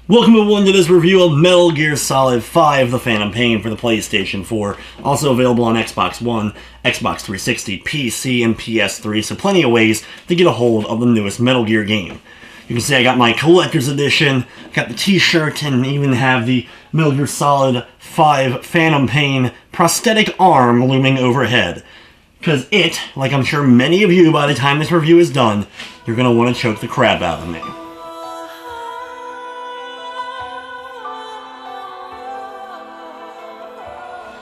Welcome everyone to this review of Metal Gear Solid 5: The Phantom Pain for the PlayStation 4. Also available on Xbox One, Xbox 360, PC, and PS3, so plenty of ways to get a hold of the newest Metal Gear game. You can see I got my collector's edition, got the t-shirt, and even have the Metal Gear Solid 5 Phantom Pain prosthetic arm looming overhead. Because it, like I'm sure many of you by the time this review is done, you're going to want to choke the crap out of me.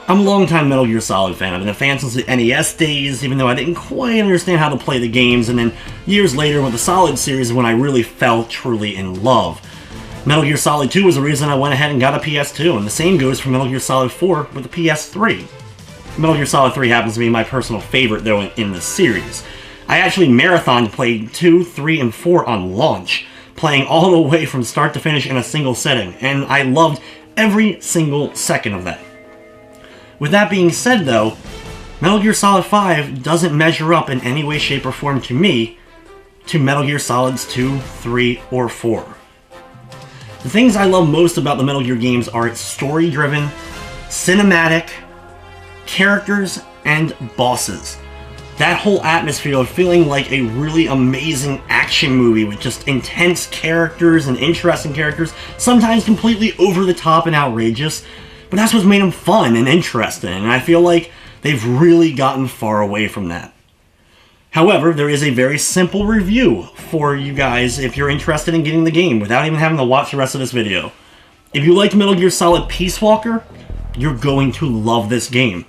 I'm a longtime Metal Gear Solid fan. I've been a fan since the NES days, even though I didn't quite understand how to play the games, and then years later with the Solid series when I really fell truly in love. Metal Gear Solid 2 was the reason I went ahead and got a PS2, and the same goes for Metal Gear Solid 4 with the PS3. Metal Gear Solid 3 happens to be my personal favorite, though, in the series. I actually marathoned played 2, 3, and 4 on launch, playing all the way from start to finish in a single setting, and I loved every single second of that. With that being said, though, Metal Gear Solid 5 doesn't measure up in any way, shape, or form to me to Metal Gear Solids 2, 3, or 4. The things I love most about the Metal Gear games are its story-driven, cinematic, characters, and bosses. That whole atmosphere of feeling like a really amazing action movie with just intense characters and interesting characters, sometimes completely over the top and outrageous, but that's what's made them fun and interesting, and I feel like they've really gotten far away from that. However, there is a very simple review for you guys if you're interested in getting the game without even having to watch the rest of this video. If you liked Metal Gear Solid Peace Walker, you're going to love this game.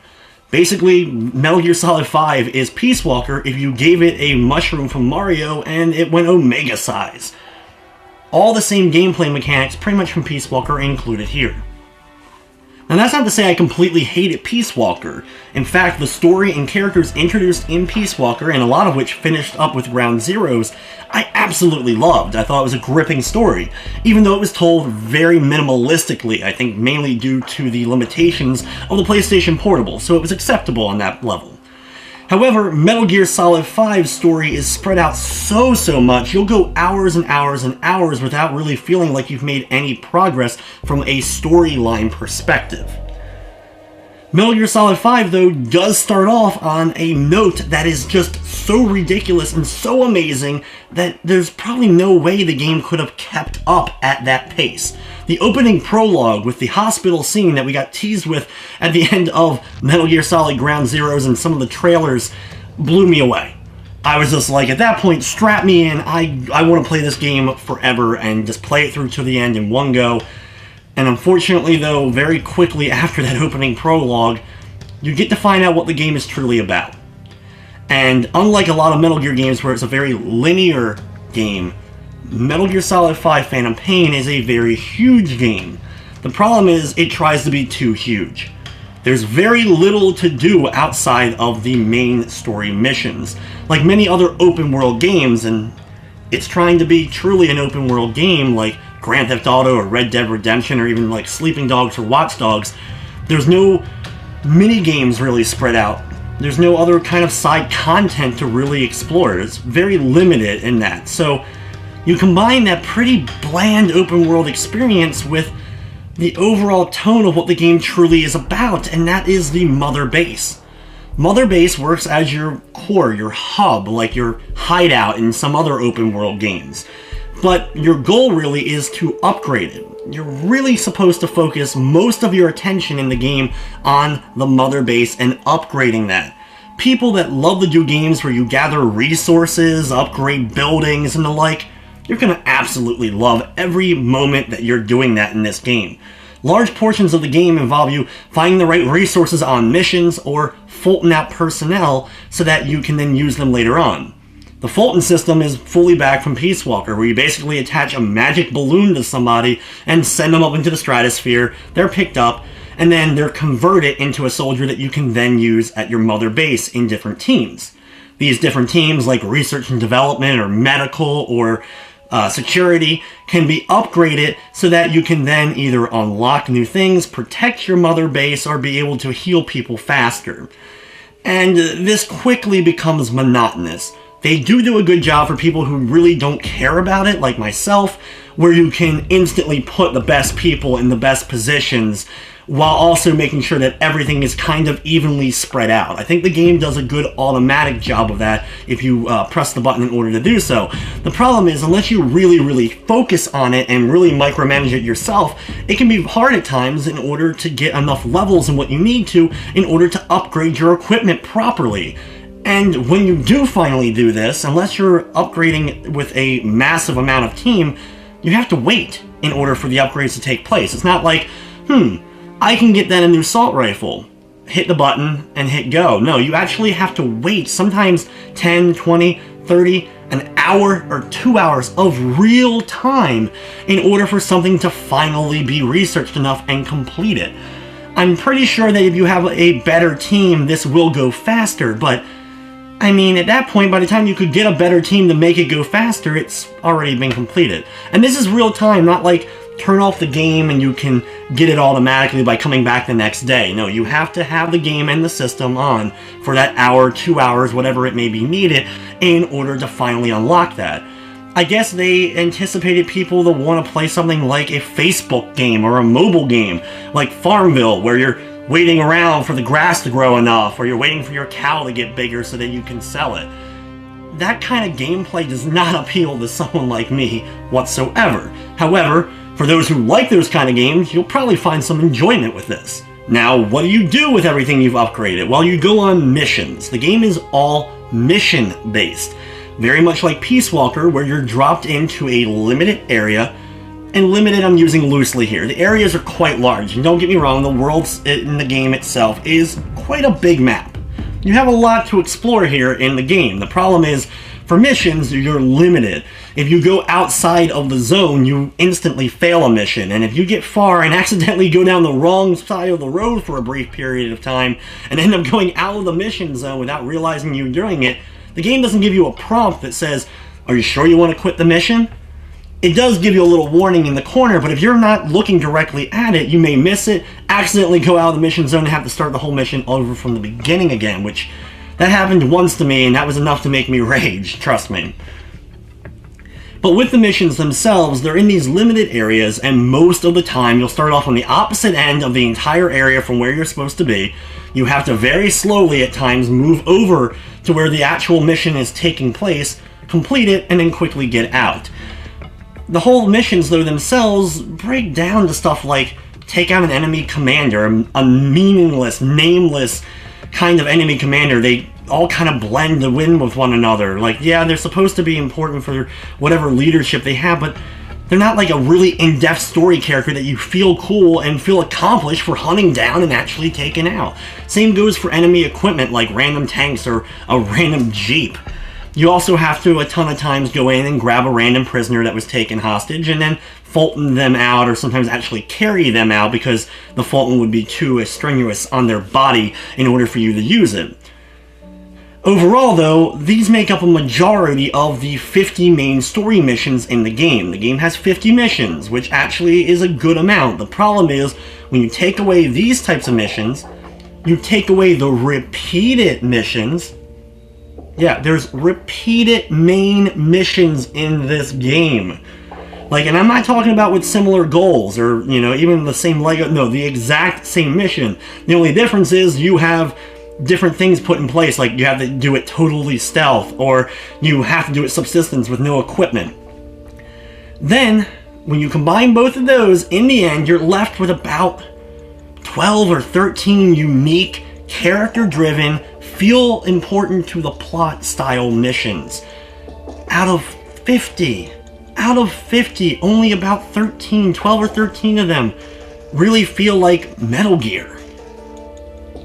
Basically, Metal Gear Solid 5 is Peace Walker if you gave it a mushroom from Mario and it went Omega size. All the same gameplay mechanics pretty much from Peace Walker are included here. Now that's not to say I completely hated Peace Walker. In fact, the story and characters introduced in Peace Walker, and a lot of which finished up with Ground Zeroes, I absolutely loved. I thought it was a gripping story, even though it was told very minimalistically, I think mainly due to the limitations of the PlayStation Portable, so it was acceptable on that level. However, Metal Gear Solid 5's story is spread out so much, you'll go hours and hours and hours without really feeling like you've made any progress from a storyline perspective. Metal Gear Solid 5, though, does start off on a note that is just so ridiculous and so amazing that there's probably no way the game could have kept up at that pace. The opening prologue with the hospital scene that we got teased with at the end of Metal Gear Solid Ground Zeroes and some of the trailers blew me away. I was just like, at that point, strap me in, I want to play this game forever and just play it through to the end in one go. And unfortunately, though, very quickly after that opening prologue, you get to find out what the game is truly about. And unlike a lot of Metal Gear games where it's a very linear game, Metal Gear Solid 5 Phantom Pain is a very huge game. The problem is, it tries to be too huge. There's very little to do outside of the main story missions. Like many other open world games, and it's trying to be truly an open world game like Grand Theft Auto or Red Dead Redemption or even like Sleeping Dogs or Watch Dogs, there's no mini-games really spread out. There's no other kind of side content to really explore. It's very limited in that. So you combine that pretty bland open world experience with the overall tone of what the game truly is about, and that is the Mother Base. Mother Base works as your core, your hub, like your hideout in some other open world games. But your goal really is to upgrade it. You're really supposed to focus most of your attention in the game on the Mother Base and upgrading that. People that love to do games where you gather resources, upgrade buildings, and the like, you're going to absolutely love every moment that you're doing that in this game. Large portions of the game involve you finding the right resources on missions or Fulton out personnel so that you can then use them later on. The Fulton system is fully back from Peace Walker, where you basically attach a magic balloon to somebody and send them up into the stratosphere, they're picked up, and then they're converted into a soldier that you can then use at your Mother Base in different teams. These different teams, like research and development or medical or security, can be upgraded so that you can then either unlock new things, protect your Mother Base, or be able to heal people faster. And this quickly becomes monotonous. They do a good job for people who really don't care about it, like myself, where you can instantly put the best people in the best positions while also making sure that everything is kind of evenly spread out. I think the game does a good automatic job of that if you press the button in order to do so. The problem is, unless you really focus on it and really micromanage it yourself, it can be hard at times in order to get enough levels in what you need to in order to upgrade your equipment properly. And when you do finally do this, unless you're upgrading with a massive amount of team, you have to wait in order for the upgrades to take place. It's not like, I can get then a new assault rifle, hit the button, and hit go. No, you actually have to wait, sometimes 10, 20, 30, an hour or 2 hours of real time in order for something to finally be researched enough and completed. I'm pretty sure that if you have a better team, this will go faster, but I mean, at that point, by the time you could get a better team to make it go faster, it's already been completed. And this is real time, not like turn off the game and you can get it automatically by coming back the next day. No, you have to have the game and the system on for that hour, 2 hours, whatever it may be needed, in order to finally unlock that. I guess they anticipated people to want to play something like a Facebook game or a mobile game, like Farmville, where you're waiting around for the grass to grow enough, or you're waiting for your cow to get bigger so that you can sell it. That kind of gameplay does not appeal to someone like me whatsoever. However, for those who like those kind of games, you'll probably find some enjoyment with this. Now, what do you do with everything you've upgraded? Well, you go on missions. The game is all mission-based. Very much like Peace Walker, where you're dropped into a limited area. And limited I'm using loosely here. The areas are quite large, and don't get me wrong, the world in the game itself is quite a big map. You have a lot to explore here in the game. The problem is, for missions, you're limited. If you go outside of the zone, you instantly fail a mission, and if you get far and accidentally go down the wrong side of the road for a brief period of time, and end up going out of the mission zone without realizing you're doing it, the game doesn't give you a prompt that says, "Are you sure you want to quit the mission?" It does give you a little warning in the corner, but if you're not looking directly at it, you may miss it, accidentally go out of the mission zone and have to start the whole mission over from the beginning again, which that happened once to me, and that was enough to make me rage, trust me. But with the missions themselves, they're in these limited areas, and most of the time you'll start off on the opposite end of the entire area from where you're supposed to be. You have to very slowly at times move over to where the actual mission is taking place, complete it, and then quickly get out. The whole missions, though, themselves break down to stuff like take out an enemy commander, a meaningless, nameless kind of enemy commander. They all kind of blend in with one another. Like, yeah, they're supposed to be important for whatever leadership they have, but they're not like a really in-depth story character that you feel cool and feel accomplished for hunting down and actually taking out. Same goes for enemy equipment like random tanks or a random jeep. You also have to, a ton of times, go in and grab a random prisoner that was taken hostage and then Fulton them out, or sometimes actually carry them out because the Fulton would be too strenuous on their body in order for you to use it. Overall, though, these make up a majority of the 50 main story missions in the game. The game has 50 missions, which actually is a good amount. The problem is, when you take away these types of missions, you take away the repeated missions. Yeah, there's repeated main missions in this game. Like, and I'm not talking about with similar goals or, you know, even the same Lego. No, the exact same mission. The only difference is you have different things put in place. Like, you have to do it totally stealth, or you have to do it subsistence with no equipment. Then, when you combine both of those, in the end, you're left with about 12 or 13 unique, character-driven, feel important to the plot style missions. Out of 50, only about 12 or 13 of them really feel like Metal Gear.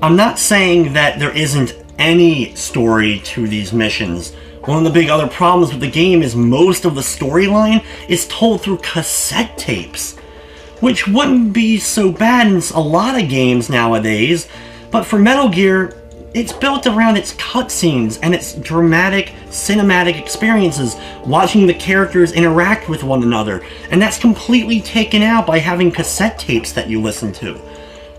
I'm not saying that there isn't any story to these missions. One of the big other problems with the game is most of the storyline is told through cassette tapes, which wouldn't be so bad in a lot of games nowadays, but for Metal Gear, it's built around its cutscenes and its dramatic, cinematic experiences, watching the characters interact with one another, and that's completely taken out by having cassette tapes that you listen to.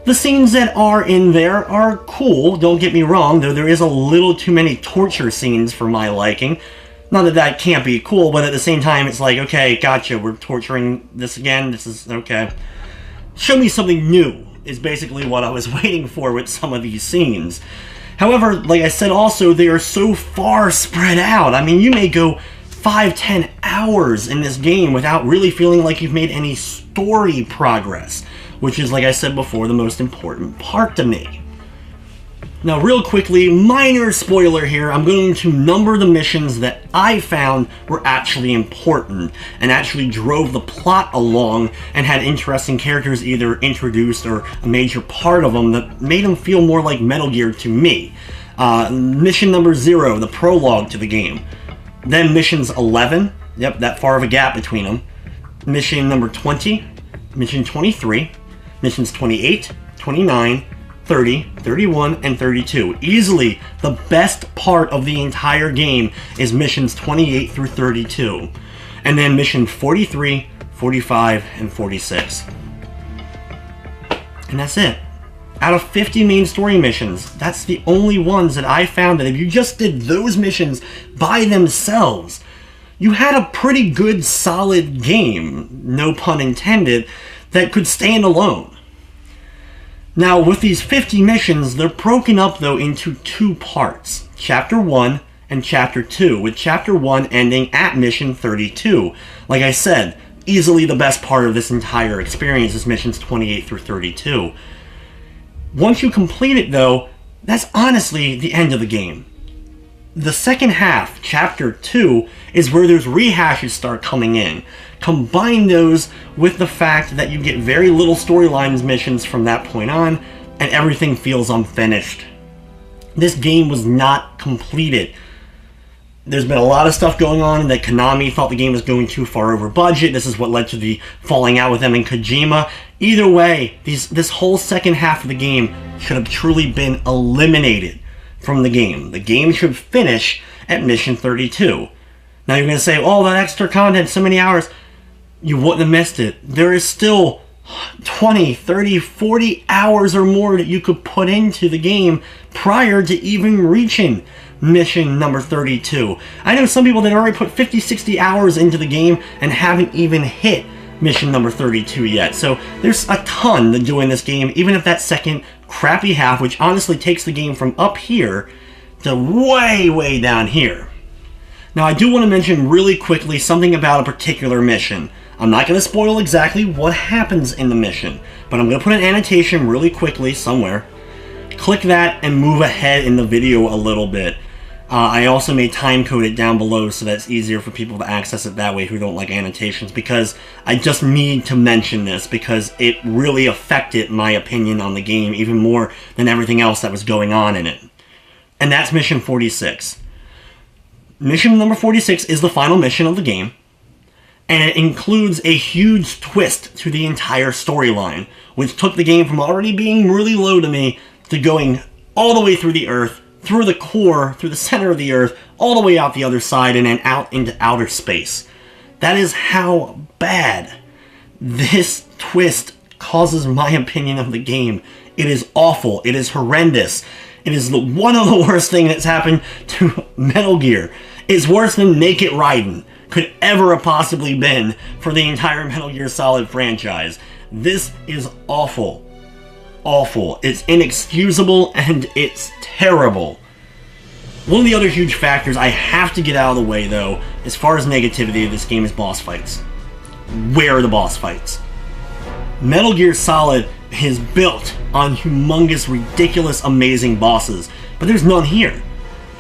The scenes that are in there are cool, don't get me wrong, though there is a little too many torture scenes for my liking. Not that that can't be cool, but at the same time, it's like, okay, gotcha, we're torturing this again, this is, okay. Show me something new, is basically what I was waiting for with some of these scenes. However, like I said also, they are so far spread out. I mean, you may go 5-10 hours in this game without really feeling like you've made any story progress, which is, like I said before, the most important part to me. Now, real quickly, minor spoiler here, I'm going to number the missions that I found were actually important and actually drove the plot along and had interesting characters either introduced or a major part of them that made them feel more like Metal Gear to me. Mission number 0, the prologue to the game. Then missions 11, yep, that far of a gap between them. Mission number 20, mission 23, missions 28, 29, 30, 31, and 32. Easily the best part of the entire game is missions 28 through 32. And then mission 43, 45, and 46. And that's it. Out of 50 main story missions, that's the only ones that I found that if you just did those missions by themselves, you had a pretty good, solid game, no pun intended, that could stand alone. Now, with these 50 missions, they're broken up, though, into 2 parts. Chapter 1 and Chapter 2, with Chapter 1 ending at Mission 32. Like I said, easily the best part of this entire experience is missions 28 through 32. Once you complete it, though, that's honestly the end of the game. The second half, Chapter 2, is where those rehashes start coming in. Combine those with the fact that you get very little storylines missions from that point on, and everything feels unfinished. This game was not completed. There's been a lot of stuff going on that Konami thought the game was going too far over budget. This is what led to the falling out with them and Kojima. Either way, this whole second half of the game should have truly been eliminated from the game. The game should finish at Mission 32. Now you're going to say, oh, that extra content, so many hours. You wouldn't have missed it. There is still 20, 30, 40 hours or more that you could put into the game prior to even reaching mission number 32. I know some people that already put 50, 60 hours into the game and haven't even hit mission number 32 yet. So there's a ton to do in this game, even if that second crappy half, which honestly takes the game from up here to way, way down here. Now, I do want to mention really quickly something about a particular mission. I'm not going to spoil exactly what happens in the mission, but I'm going to put an annotation really quickly somewhere. Click that and move ahead in the video a little bit. I also may time code it down below so that's easier for people to access it that way who don't like annotations, because I just need to mention this because it really affected my opinion on the game even more than everything else that was going on in it. And that's mission 46. Mission number 46 is the final mission of the game, and it includes a huge twist to the entire storyline, which took the game from already being really low to me to going all the way through the Earth, through the core, through the center of the Earth, all the way out the other side, and then out into outer space. That is how bad this twist causes my opinion of the game. It is awful. It is horrendous. It is one of the worst things that's happened to Metal Gear. It's worse than Naked Raiden could ever have possibly been for the entire Metal Gear Solid franchise. This is awful. Awful. It's inexcusable and it's terrible. One of the other huge factors I have to get out of the way, though, as far as negativity of this game, is boss fights. Where are the boss fights? Metal Gear Solid is built on humongous, ridiculous, amazing bosses, but there's none here.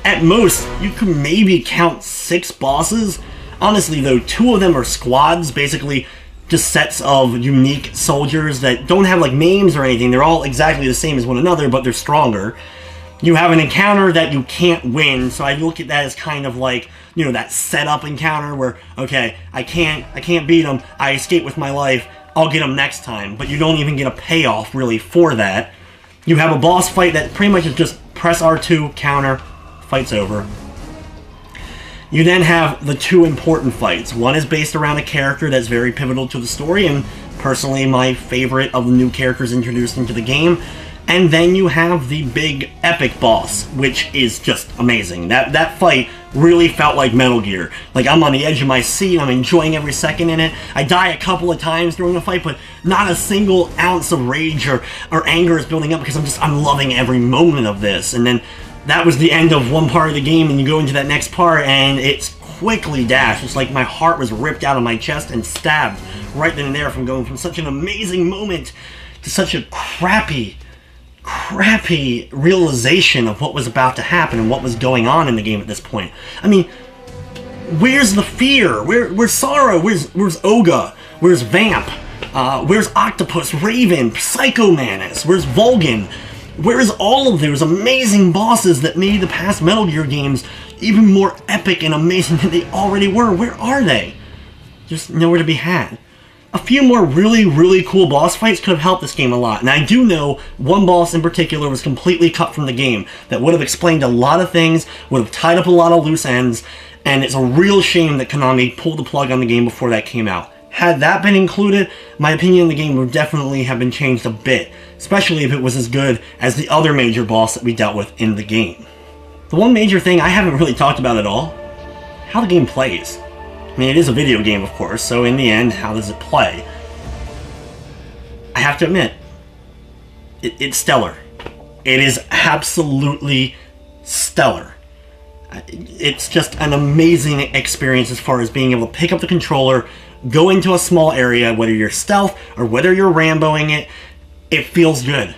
At most, you could maybe count 6 bosses. Honestly, though, 2 of them are squads, basically just sets of unique soldiers that don't have like names or anything. They're all exactly the same as one another, but they're stronger. You have an encounter that you can't win, so I look at that as kind of like, you know, that setup encounter where, okay, I can't beat them, I escape with my life, I'll get them next time, but you don't even get a payoff really for that. You have a boss fight that pretty much is just press R2, counter, fight's over. You then have the 2 important fights. One is based around a character that's very pivotal to the story, and personally my favorite of the new characters introduced into the game. And then you have the big epic boss, which is just amazing. That fight really felt like Metal Gear. Like, I'm on the edge of my seat, I'm enjoying every second in it. I die a couple of times during the fight, but not a single ounce of rage or anger is building up because I'm loving every moment of this. And then that was the end of one part of the game, and you go into that next part, and it's quickly dashed. It's like my heart was ripped out of my chest and stabbed right then and there from going from such an amazing moment to such a crappy realization of what was about to happen and what was going on in the game at this point. I mean, where's the fear? Where's Sara? Where's Oga? Where's Vamp? Where's Octopus, Raven, Psycho Manus? Where's Vulcan? Where's all of those amazing bosses that made the past Metal Gear games even more epic and amazing than they already were? Where are they? Just nowhere to be had. A few more really cool boss fights could have helped this game a lot, and I do know one boss in particular was completely cut from the game that would have explained a lot of things, would have tied up a lot of loose ends, and it's a real shame that Konami pulled the plug on the game before that came out. Had that been included, my opinion of the game would definitely have been changed a bit, especially if it was as good as the other major boss that we dealt with in the game. The one major thing I haven't really talked about at all, how the game plays. I mean, it is a video game, of course, so in the end, how does it play? I have to admit, it's stellar. It is absolutely stellar. It's just an amazing experience as far as being able to pick up the controller, go into a small area, whether you're stealth or whether you're Ramboing it, it feels good.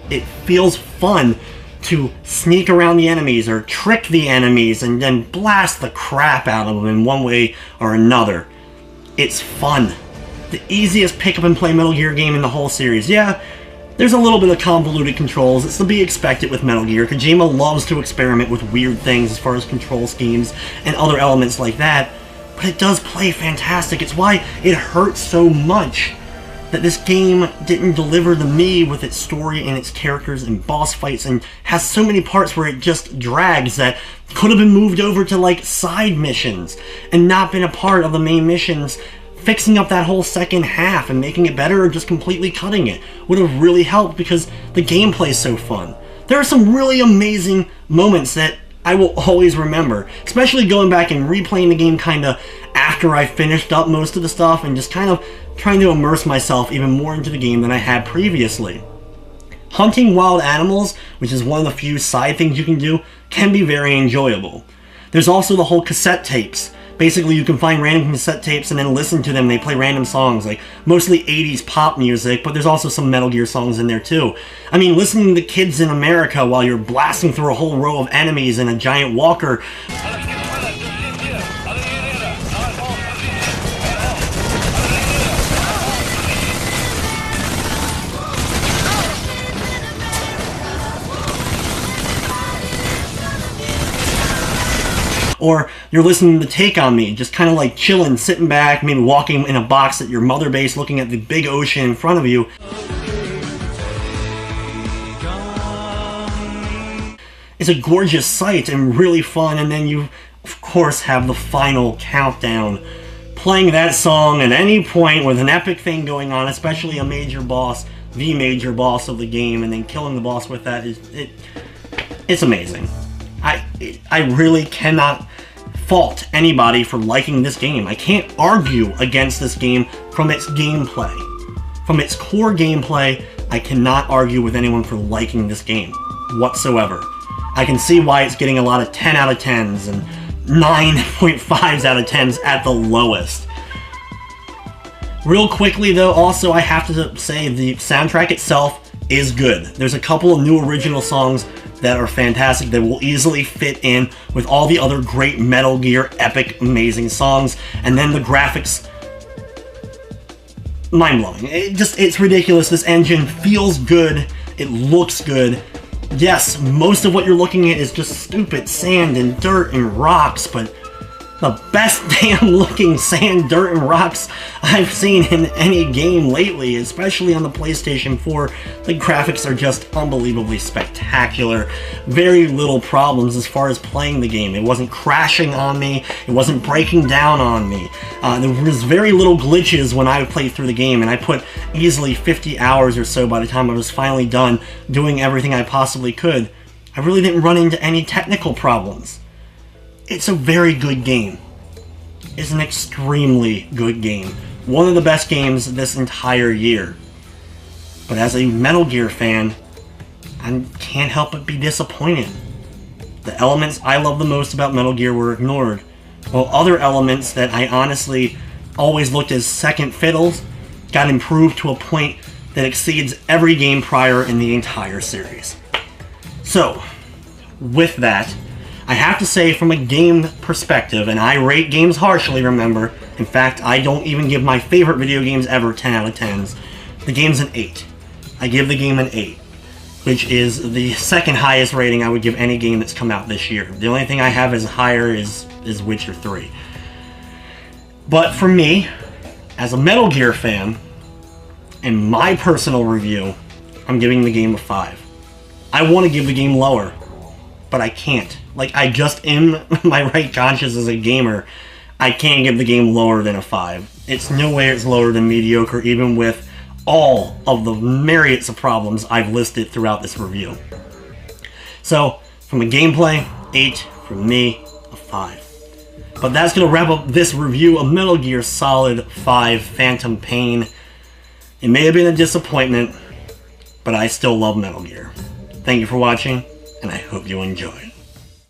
It feels fun to sneak around the enemies or trick the enemies and then blast the crap out of them in one way or another. It's fun. The easiest pick up and play Metal Gear game in the whole series. Yeah, there's a little bit of convoluted controls. It's to be expected with Metal Gear. Kojima loves to experiment with weird things as far as control schemes and other elements like that, but it does play fantastic. It's why it hurts so much that this game didn't deliver to me with its story and its characters and boss fights, and has so many parts where it just drags that could have been moved over to like side missions and not been a part of the main missions. Fixing up that whole second half and making it better, or just completely cutting it, would have really helped because the gameplay is so fun. There are some really amazing moments that I will always remember, especially going back and replaying the game kinda after I finished up most of the stuff and just kind of trying to immerse myself even more into the game than I had previously. Hunting wild animals, which is one of the few side things you can do, can be very enjoyable. There's also the whole cassette tapes. Basically, you can find random cassette tapes and then listen to them. They play random songs, like mostly 80s pop music, but there's also some Metal Gear songs in there too. I mean, listening to Kids in America while you're blasting through a whole row of enemies in a giant walker. Or you're listening to Take On Me, just kind of like chilling, sitting back, maybe walking in a box at your mother base, looking at the big ocean in front of you. It's a gorgeous sight and really fun, and then you, of course, have the final countdown. Playing that song at any point with an epic thing going on, especially a major boss, the major boss of the game, and then killing the boss with that, it's amazing. I really cannot fault anybody for liking this game. I can't argue against this game from its gameplay. From its core gameplay, I cannot argue with anyone for liking this game whatsoever. I can see why it's getting a lot of 10 out of 10s and 9.5s out of 10s at the lowest. Real quickly though, also I have to say the soundtrack itself is good. There's a couple of new original songs that are fantastic that will easily fit in with all the other great Metal Gear epic amazing songs, and then the graphics, mind-blowing. It's ridiculous. This engine feels good, it looks good. Yes, most of what you're looking at is just stupid sand and dirt and rocks, but the best damn looking sand, dirt, and rocks I've seen in any game lately, especially on the PlayStation 4. The graphics are just unbelievably spectacular. Very little problems as far as playing the game. It wasn't crashing on me, it wasn't breaking down on me. There was very little glitches when I played through the game, and I put easily 50 hours or so by the time I was finally done doing everything I possibly could. I really didn't run into any technical problems. It's a very good game. It's an extremely good game. One of the best games this entire year. But as a Metal Gear fan, I can't help but be disappointed. The elements I love the most about Metal Gear were ignored, while other elements that I honestly always looked as second fiddles got improved to a point that exceeds every game prior in the entire series. So, with that, I have to say, from a game perspective, and I rate games harshly, remember. In fact, I don't even give my favorite video games ever 10 out of 10s. The game's an 8. I give the game an 8, which is the second highest rating I would give any game that's come out this year. The only thing I have as higher is Witcher 3. But for me, as a Metal Gear fan, in my personal review, I'm giving the game a 5. I want to give the game lower, but I can't. Like, I just, in my right conscience as a gamer, I can't give the game lower than a 5. It's no way it's lower than mediocre, even with all of the myriads of problems I've listed throughout this review. So, from a gameplay, 8. From me, a 5. But that's going to wrap up this review of Metal Gear Solid 5 Phantom Pain. It may have been a disappointment, but I still love Metal Gear. Thank you for watching, and I hope you enjoyed.